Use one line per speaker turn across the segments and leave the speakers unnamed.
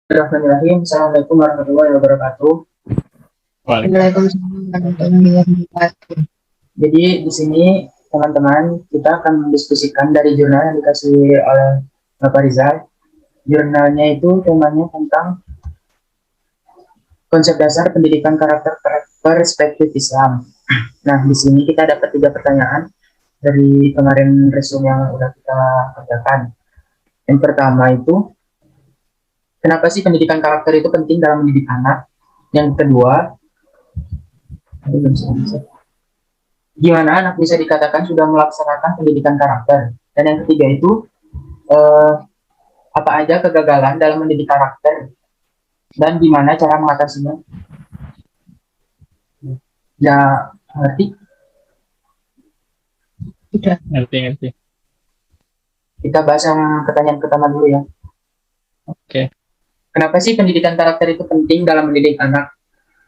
Bismillahirrahmanirrahim. Assalamualaikum warahmatullahi wabarakatuh.
Waalaikumsalam warahmatullahi wabarakatuh.
Jadi di sini teman-teman kita akan mendiskusikan dari jurnal yang dikasih oleh Bapak Rizal. Jurnalnya itu temanya tentang konsep dasar pendidikan karakter perspektif Islam. Nah, di sini kita dapat 3 pertanyaan dari kemarin resume yang udah kita kerjakan. Yang pertama itu, kenapa sih pendidikan karakter itu penting dalam mendidik anak? Yang kedua, gimana anak bisa dikatakan sudah melaksanakan pendidikan karakter? Dan yang ketiga itu, eh, apa aja kegagalan dalam mendidik karakter dan gimana cara mengatasinya? Ya, ngerti?
Sudah.
Ngerti.
Kita bahas yang pertanyaan pertama dulu ya.
Oke.
Kenapa sih pendidikan karakter itu penting dalam mendidik anak?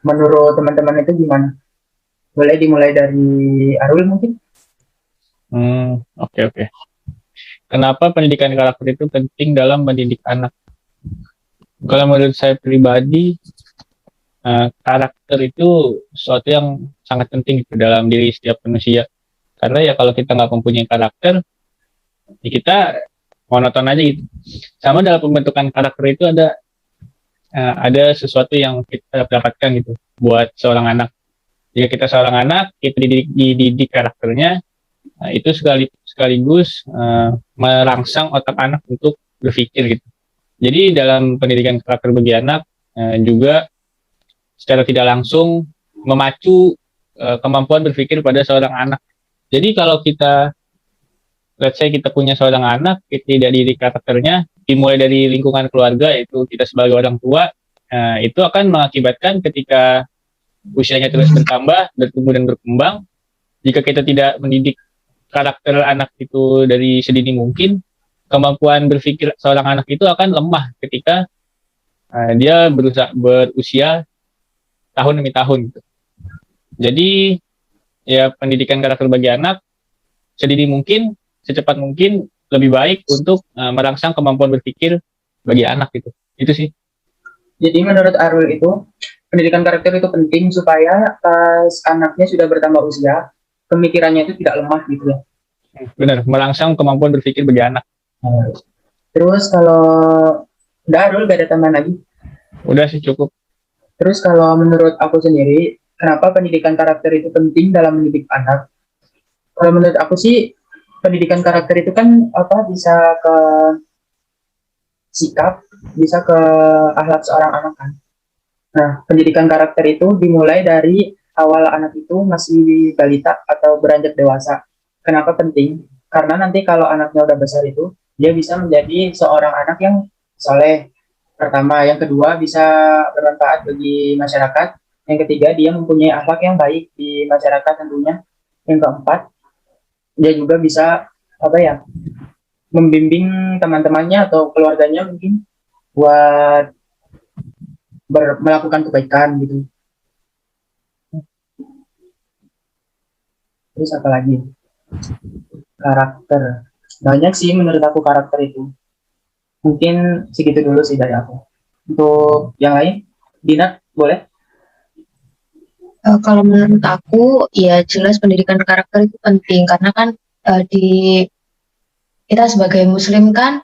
Menurut teman-teman itu gimana? Boleh dimulai dari Arul mungkin?
Oke. Kenapa pendidikan karakter itu penting dalam mendidik anak? Kalau menurut saya pribadi, karakter itu sesuatu yang sangat penting dalam diri setiap manusia. Karena ya kalau kita nggak mempunyai karakter, ya kita monoton aja gitu. Sama dalam pembentukan karakter itu ada sesuatu yang kita dapatkan gitu buat seorang anak. Jika kita seorang anak, kita dididik karakternya, itu sekaligus merangsang otak anak untuk berpikir gitu. Jadi dalam pendidikan karakter bagi anak juga secara tidak langsung memacu kemampuan berpikir pada seorang anak. Jadi kalau let's say kita punya seorang anak, kita tidak dididik karakternya, dimulai dari lingkungan keluarga, yaitu kita sebagai orang tua, itu akan mengakibatkan ketika usianya terus bertambah, bertumbuh dan berkembang, jika kita tidak mendidik karakter anak itu dari sedini mungkin, kemampuan berpikir seorang anak itu akan lemah ketika dia berusia tahun demi tahun gitu. Jadi ya pendidikan karakter bagi anak sedini mungkin, secepat mungkin lebih baik untuk merangsang kemampuan berpikir bagi anak gitu. Itu sih.
Jadi menurut Arul itu pendidikan karakter itu penting supaya pas anaknya sudah bertambah usia, pemikirannya itu tidak lemah gitu ya.
Benar, merangsang kemampuan berpikir bagi anak.
Terus kalau udah Arul gak ada tambahan lagi?
Udah sih cukup.
Terus kalau menurut aku sendiri, kenapa pendidikan karakter itu penting dalam mendidik anak? Kalau menurut aku sih, pendidikan karakter itu kan bisa ke sikap, bisa ke akhlak seorang anak kan. Nah, pendidikan karakter itu dimulai dari awal anak itu masih balita atau beranjak dewasa. Kenapa penting? Karena nanti kalau anaknya udah besar itu, dia bisa menjadi seorang anak yang soleh, pertama. Yang kedua, bisa bermanfaat bagi masyarakat. Yang ketiga, dia mempunyai akhlak yang baik di masyarakat tentunya. Yang keempat, dia juga bisa membimbing teman-temannya atau keluarganya mungkin buat melakukan kebaikan gitu. Terus apa lagi? Karakter. Banyak sih menurut aku karakter itu. Mungkin segitu dulu sih dari aku. Untuk yang lain, Dina, boleh?
Kalau menurut aku, ya jelas pendidikan karakter itu penting karena kan di kita sebagai Muslim kan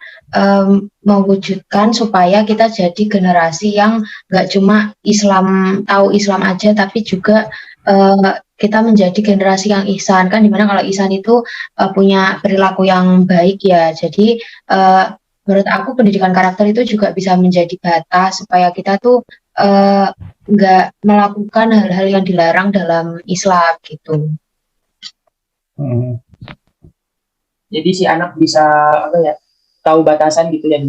mewujudkan supaya kita jadi generasi yang nggak cuma tahu Islam aja, tapi juga kita menjadi generasi yang ihsan kan, dimana kalau ihsan itu punya perilaku yang baik ya. Jadi menurut aku pendidikan karakter itu juga bisa menjadi batas supaya kita tuh nggak melakukan hal-hal yang dilarang dalam Islam gitu.
Jadi si anak bisa tahu batasan gitu ya.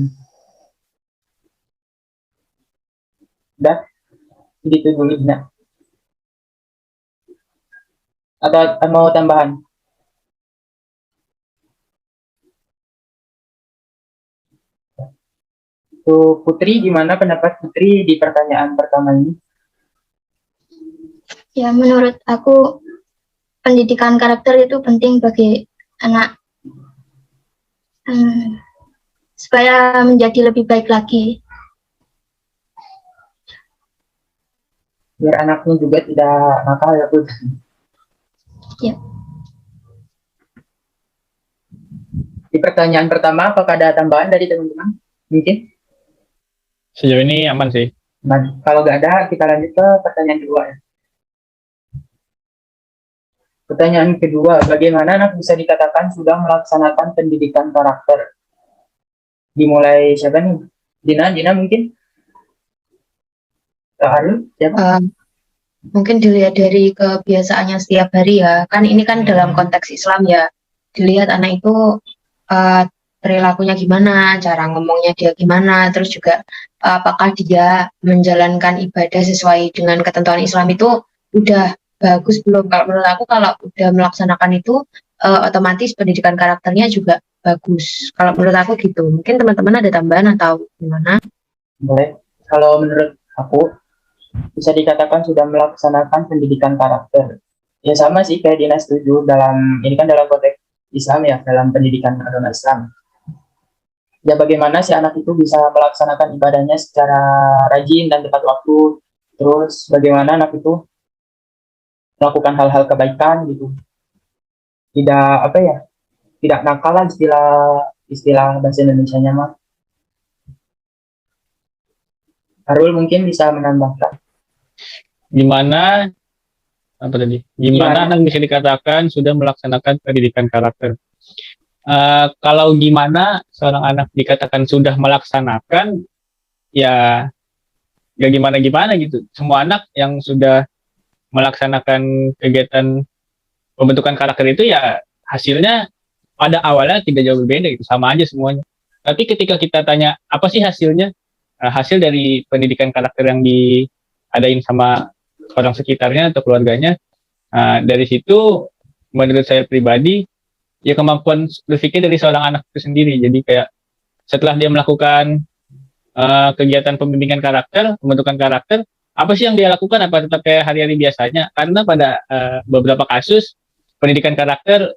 Udah, gitu dulu Dina. Atau mau tambahan? Tuh Putri, gimana pendapat Putri di pertanyaan pertama ini?
Ya, menurut aku pendidikan karakter itu penting bagi anak supaya menjadi lebih baik lagi.
biar anaknya juga tidak nakal ya Bu.
Ya.
Di pertanyaan pertama, apakah ada tambahan dari teman-teman? Mungkin?
Sejauh ini aman sih.
Nah, kalau nggak ada, kita lanjut ke pertanyaan kedua ya. Pertanyaan kedua, bagaimana anak bisa dikatakan sudah melaksanakan pendidikan karakter? Dimulai siapa nih? Dina mungkin? Arul, siapa?
Mungkin dilihat dari kebiasaannya setiap hari ya. Kan ini kan dalam konteks Islam ya. Dilihat anak itu perilakunya gimana, cara ngomongnya dia gimana, terus juga apakah dia menjalankan ibadah sesuai dengan ketentuan Islam itu udah bagus belum? Kalau menurut aku kalau udah melaksanakan itu otomatis pendidikan karakternya juga bagus. Kalau menurut aku gitu. Mungkin teman-teman ada tambahan atau gimana?
Boleh. Kalau menurut aku, bisa dikatakan sudah melaksanakan pendidikan karakter. Ya sama sih kayak Dina setuju ini kan dalam konteks Islam ya, dalam pendidikan agama Islam. Ya bagaimana si anak itu bisa melaksanakan ibadahnya secara rajin dan tepat waktu, terus bagaimana anak itu melakukan hal-hal kebaikan gitu, tidak apa ya, tidak nakal lah istilah bahasa Indonesianya mah. Arul mungkin bisa menambahkan
Gimana apa tadi? Gimana anak bisa dikatakan sudah melaksanakan pendidikan karakter? Kalau gimana seorang anak dikatakan sudah melaksanakan, ya gak gimana-gimana gitu. Semua anak yang sudah melaksanakan kegiatan pembentukan karakter itu ya hasilnya pada awalnya tidak jauh berbeda gitu, sama aja semuanya. Tapi ketika kita tanya apa sih hasilnya, hasil dari pendidikan karakter yang diadain sama orang sekitarnya atau keluarganya, dari situ menurut saya pribadi ya kemampuan berpikir dari seorang anak itu sendiri. Jadi kayak setelah dia melakukan kegiatan pembimbingan karakter, pembentukan karakter, apa sih yang dia lakukan? Apa tetap kayak hari-hari biasanya? Karena pada beberapa kasus pendidikan karakter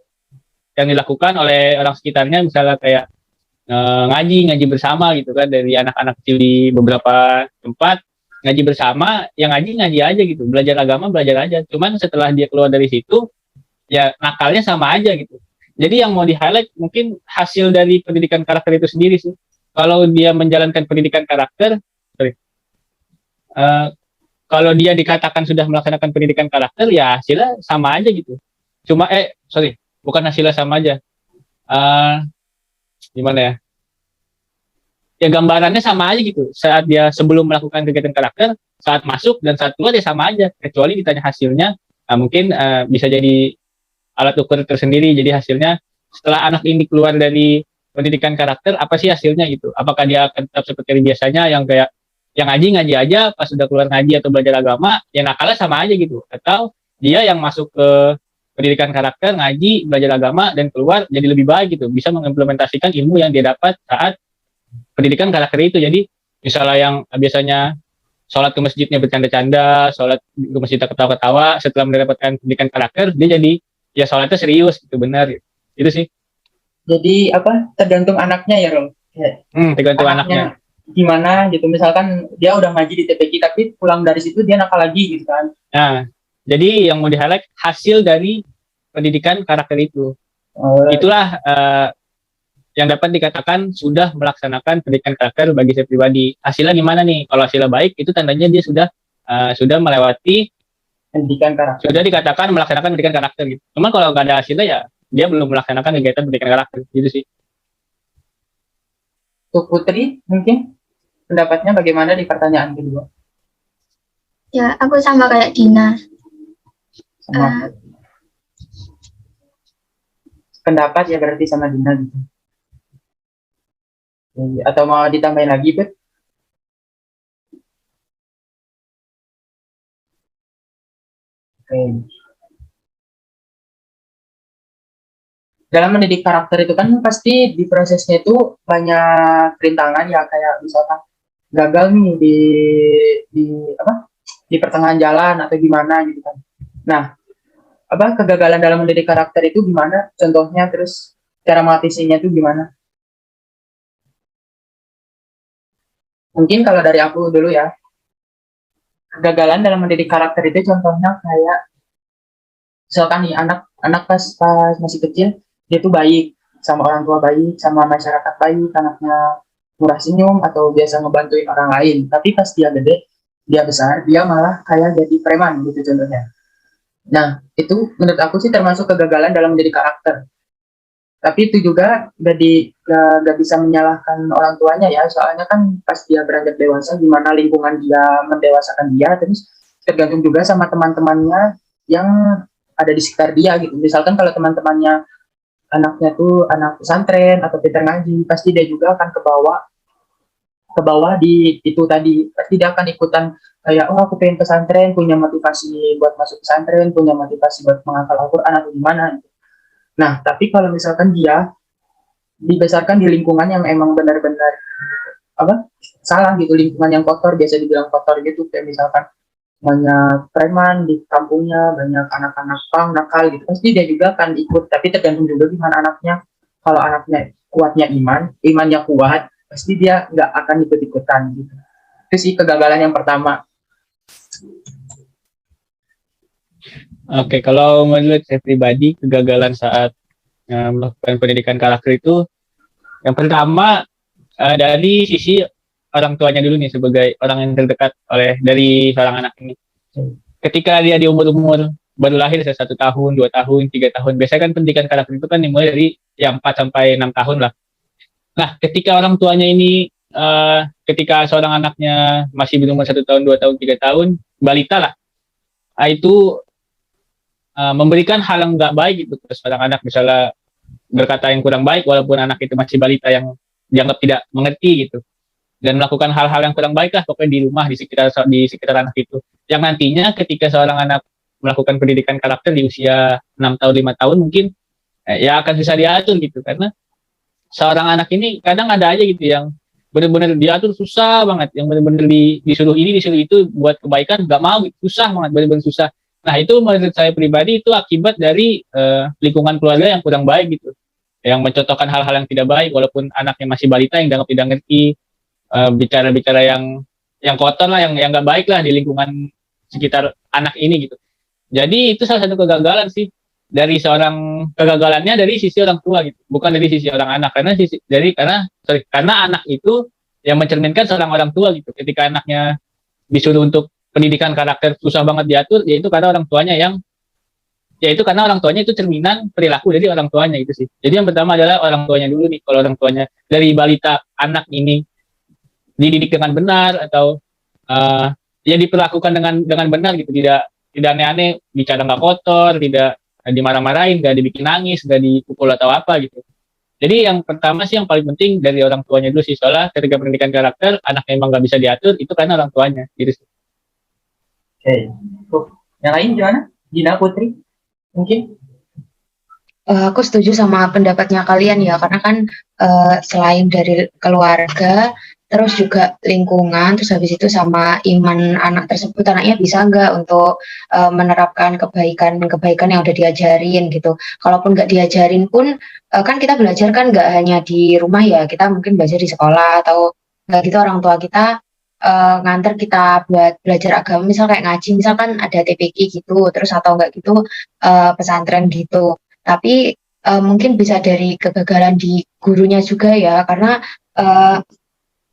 yang dilakukan oleh orang sekitarnya, misalnya kayak ngaji bersama gitu kan, dari anak-anak kecil di beberapa tempat ngaji bersama, yang ngaji aja gitu, belajar agama belajar aja. Cuman setelah dia keluar dari situ, ya nakalnya sama aja gitu. Jadi yang mau di highlight mungkin hasil dari pendidikan karakter itu sendiri sih. Kalau dia menjalankan pendidikan karakter, sorry, uh, kalau dia dikatakan sudah melaksanakan pendidikan karakter, ya hasilnya sama aja gitu. Cuma sorry, bukan hasilnya sama aja. Gimana ya? Ya gambarannya sama aja gitu. Saat dia sebelum melakukan kegiatan karakter, saat masuk dan saat keluar ya sama aja. Kecuali ditanya hasilnya, mungkin bisa jadi alat ukur tersendiri. Jadi hasilnya setelah anak ini keluar dari pendidikan karakter, apa sih hasilnya gitu? Apakah dia akan tetap seperti biasanya yang kayak yang ngaji aja, pas sudah keluar ngaji atau belajar agama, ya nakalnya sama aja gitu. Atau dia yang masuk ke pendidikan karakter, ngaji, belajar agama, dan keluar jadi lebih baik gitu. Bisa mengimplementasikan ilmu yang dia dapat saat pendidikan karakter itu. Jadi misalnya yang biasanya sholat ke masjidnya bercanda-canda, sholat ke masjidnya ketawa-ketawa, setelah mendapatkan pendidikan karakter, dia jadi ya sholatnya serius gitu, benar gitu. Itu sih.
Jadi apa? Tergantung anaknya ya, Rom. Ya,
Tergantung anaknya.
Gimana gitu. Misalkan dia udah ngaji di TPQ tapi pulang dari situ dia nakal lagi gitu kan.
Nah, jadi yang mau di-highlight hasil dari pendidikan karakter itu. Itulah yang dapat dikatakan sudah melaksanakan pendidikan karakter bagi saya pribadi. Hasilnya gimana nih? Kalau hasilnya baik, itu tandanya dia sudah melewati
pendidikan karakter.
Sudah dikatakan melaksanakan pendidikan karakter gitu. Cuman kalau nggak ada hasilnya ya dia belum melaksanakan kegiatan pendidikan karakter gitu sih.
Untuk Putri mungkin pendapatnya bagaimana di pertanyaan kedua?
Ya, aku sama kayak Dina.
Pendapat ya berarti sama Dina gitu. Atau mau ditambahin lagi, Bet? Oke. Dalam mendidik karakter itu kan pasti di prosesnya itu banyak rintangan ya, kayak misalkan gagal nih di apa di pertengahan jalan atau gimana gitu kan. Nah, apa kegagalan dalam mendidik karakter itu gimana? Contohnya, terus cara mengatasinya itu gimana? Mungkin kalau dari aku dulu ya. kegagalan dalam mendidik karakter itu contohnya kayak misalkan nih anak pas masih kecil dia tuh baik sama orang tua, baik sama masyarakat, baik anaknya, murah senyum atau biasa ngebantuin orang lain, tapi pas dia gede, dia besar, dia malah kayak jadi preman gitu contohnya. Nah itu menurut aku sih termasuk kegagalan dalam mendidik karakter. Tapi itu juga gak bisa menyalahkan orang tuanya ya, soalnya kan pas dia beranjak dewasa gimana lingkungan dia mendewasakan dia, terus tergantung juga sama teman-temannya yang ada di sekitar dia gitu. Misalkan kalau teman-temannya anaknya tuh anak pesantren atau pintar ngaji, pasti dia juga akan ke bawah di itu tadi, pasti dia akan ikutan kayak, oh aku pengen pesantren, punya motivasi buat masuk pesantren, punya motivasi buat menghafal Al-Quran atau gimana. Nah tapi kalau misalkan dia dibesarkan di lingkungan yang emang benar-benar apa salah gitu, lingkungan yang kotor, biasa dibilang kotor gitu, kayak misalkan banyak preman di kampungnya, banyak anak-anak pang nakal gitu, pasti dia juga akan ikut. Tapi tergantung juga gimana anaknya. Kalau anaknya kuatnya imannya kuat, pasti dia nggak akan ikut-ikutan gitu. Itu sih kegagalan yang pertama.
Oke, kalau menurut saya pribadi, kegagalan saat melakukan pendidikan karakter itu, yang pertama dari sisi orang tuanya dulu nih, sebagai orang yang terdekat dari seorang anak ini. Ketika dia di umur baru lahir, 1 tahun, 2 tahun, 3 tahun, biasanya kan pendidikan karakter itu kan dimulai dari yang 4 sampai 6 tahun lah. Nah, ketika orang tuanya ini, ketika seorang anaknya masih berumur 1 tahun, 2 tahun, 3 tahun, balita lah, itu memberikan hal yang nggak baik gitu ke seorang anak, misalnya berkata yang kurang baik walaupun anak itu masih balita yang dianggap tidak mengerti gitu, dan melakukan hal-hal yang kurang baik lah pokoknya di rumah, di sekitar anak itu, yang nantinya ketika seorang anak melakukan pendidikan karakter di usia 6 tahun 5 tahun mungkin ya akan bisa diatur gitu, karena seorang anak ini kadang ada aja gitu yang benar-benar diatur susah banget, yang benar-benar disuruh ini disuruh itu buat kebaikan nggak mau gitu, susah banget, benar-benar susah. Nah itu menurut saya pribadi itu akibat dari lingkungan keluarga yang kurang baik gitu, yang mencontohkan hal-hal yang tidak baik walaupun anaknya masih balita, yang dianggap tidak ngerti, bicara-bicara yang kotor lah, yang nggak baik lah di lingkungan sekitar anak ini gitu. Jadi itu salah satu kegagalan sih, dari seorang kegagalannya dari sisi orang tua gitu, bukan dari sisi orang anak, karena anak itu yang mencerminkan seorang orang tua gitu. Ketika anaknya disuruh untuk pendidikan karakter susah banget diatur, yaitu karena orang tuanya itu cerminan perilaku dari orang tuanya itu sih. Jadi yang pertama adalah orang tuanya dulu nih. Kalau orang tuanya dari balita anak ini dididik dengan benar, atau ya diperlakukan dengan benar gitu, tidak aneh-aneh, bicara nggak kotor, tidak dimarah-marahin, nggak dibikin nangis, nggak dipukul atau apa gitu. Jadi yang pertama sih yang paling penting dari orang tuanya dulu sih, soalnya ketika pendidikan karakter anak emang nggak bisa diatur itu karena orang tuanya gitu sih.
Oke. Yang lain gimana? Gina, Putri mungkin?
Aku setuju sama pendapatnya kalian ya, karena kan selain dari keluarga, terus juga lingkungan, terus habis itu sama iman anak tersebut, anaknya bisa nggak untuk menerapkan kebaikan-kebaikan yang udah diajarin gitu. Kalaupun nggak diajarin pun, kan kita belajar kan nggak hanya di rumah ya, kita mungkin belajar di sekolah, atau nggak gitu orang tua kita nganter kita buat belajar agama, misal kayak ngaji, misalkan ada TPQ gitu, terus atau nggak gitu pesantren gitu. Tapi mungkin bisa dari kegagalan di gurunya juga ya, karena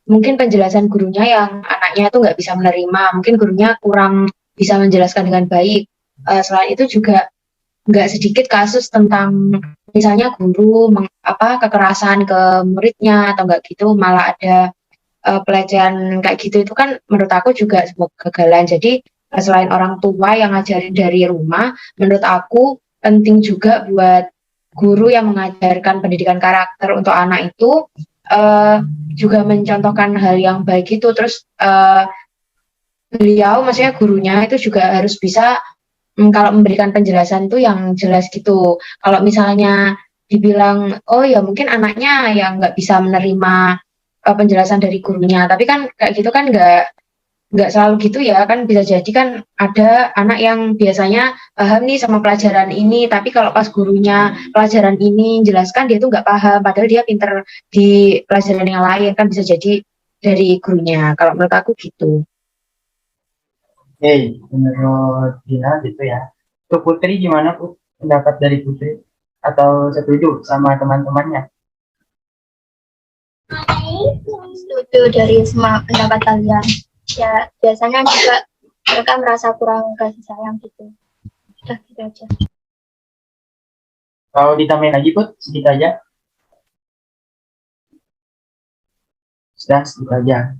mungkin penjelasan gurunya yang anaknya itu nggak bisa menerima, mungkin gurunya kurang bisa menjelaskan dengan baik. Selain itu juga nggak sedikit kasus tentang misalnya guru kekerasan ke muridnya atau nggak gitu, malah ada pelecehan kayak gitu. Itu kan menurut aku juga sebuah kegagalan. Jadi selain orang tua yang ngajarin dari rumah, menurut aku penting juga buat guru yang mengajarkan pendidikan karakter untuk anak itu juga mencontohkan hal yang baik itu. Terus beliau, maksudnya gurunya itu juga harus bisa kalau memberikan penjelasan itu yang jelas gitu. Kalau misalnya dibilang, oh ya mungkin anaknya yang nggak bisa menerima penjelasan dari gurunya, tapi kan kayak gitu kan nggak selalu gitu ya, kan bisa jadi kan ada anak yang biasanya paham nih sama pelajaran ini, tapi kalau pas gurunya pelajaran ini jelaskan dia tuh nggak paham, padahal dia pinter di pelajaran yang lain, kan bisa jadi dari gurunya. Kalau menurut aku gitu.
Menurut Dina gitu ya. Untuk Putri gimana Put? Pendapat dari Putri? Atau setuju sama teman-temannya?
Setuju dari semua pendapat kalian. Ya, biasanya juga mereka merasa kurang kasih sayang gitu. Udah gitu aja.
Kalau ditambahin lagi Put, sedikit aja. Sudah, sedikit aja.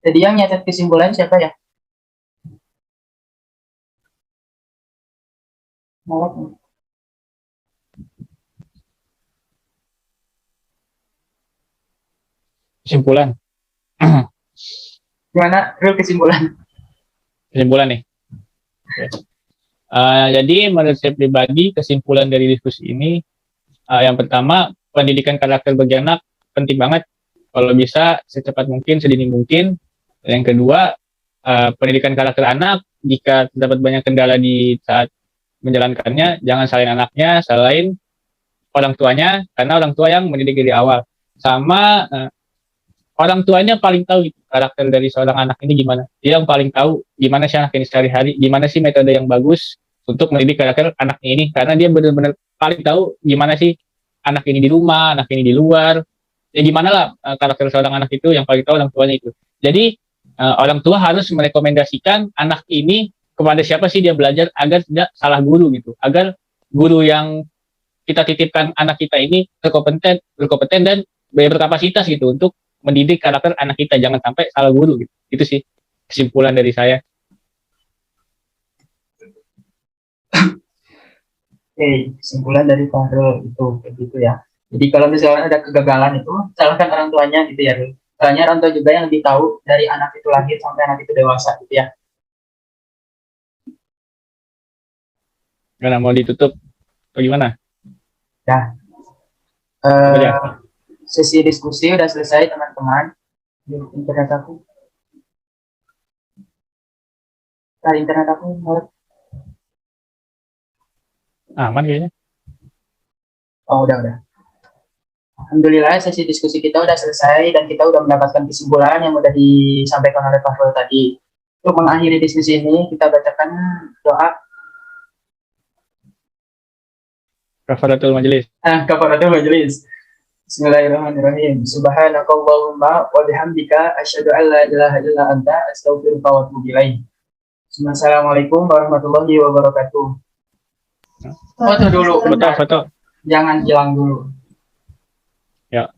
Jadi yang nyatet kesimpulan siapa ya? Mau
Kesimpulan.
gimana? Real kesimpulan.
Kesimpulan nih. Jadi menurut saya pribadi kesimpulan dari diskusi ini, yang pertama pendidikan karakter bagi anak penting banget, kalau bisa secepat mungkin, sedini mungkin. Yang kedua, pendidikan karakter anak jika terdapat banyak kendala di saat menjalankannya, jangan salahin anaknya, salahin orang tuanya, karena orang tua yang mendidik dari awal. Sama orang tuanya paling tahu gitu, karakter dari seorang anak ini gimana. Dia yang paling tahu gimana sih anak ini sehari-hari, gimana sih metode yang bagus untuk mendidik karakter anak ini, karena dia benar-benar paling tahu gimana sih anak ini di rumah, anak ini di luar. Ya gimana lah karakter seorang anak itu yang paling tahu orang tuanya itu. Jadi orang tua harus merekomendasikan anak ini kepada siapa sih dia belajar agar tidak salah guru gitu, agar guru yang kita titipkan anak kita ini berkompeten dan berkapasitas gitu untuk mendidik karakter anak kita, jangan sampai salah guru gitu. Itu sih kesimpulan dari saya.
Kesimpulan dari Fahrul itu kayak gitu ya. Jadi kalau misalnya ada kegagalan itu salahkan orang tuanya gitu ya. Soalnya orang tua juga yang lebih tahu dari anak itu lahir sampai anak itu dewasa gitu ya.
Karena mau ditutup atau gimana?
Ya. Sesi diskusi udah selesai teman-teman. Di internet aku. Internet aku mulai.
Aman kayaknya.
Oh udah. Alhamdulillah sesi diskusi kita udah selesai dan kita udah mendapatkan kesimpulan yang udah disampaikan oleh Pak Fahrul tadi. Untuk mengakhiri diskusi ini kita bacakan doa
Kafaratul majelis.
kafaratul majelis. Bismillahirrahmanirrahim. Subhanakallahumma wa bihamdika asyhadu an la ilaha illa anta astaghfiruka wa atubu ilaik. Assalamualaikum warahmatullahi wabarakatuh. Foto dulu.
Foto.
Jangan hilang dulu.
Ya.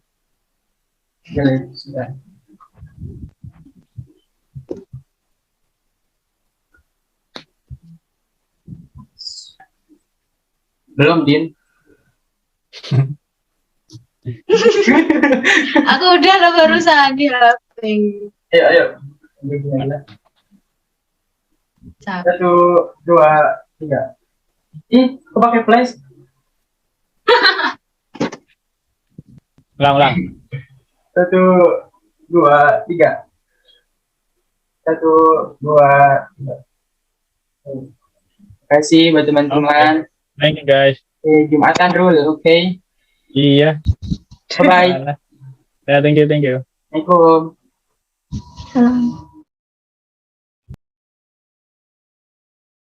Oke, sudah. Belum, Din.
Aku udah lo barusan di HP.
Ayo.
Capek.
1, 2, 3. Ih, aku pakai flash.
Ulang.
1, 2, 3. 1, 2, 3. Terima kasih buat teman-teman.
Thank you guys.
Jumatan rule, oke?
Iya.
Bye-bye.
Ya, thank you.
Assalamualaikum.
Salam.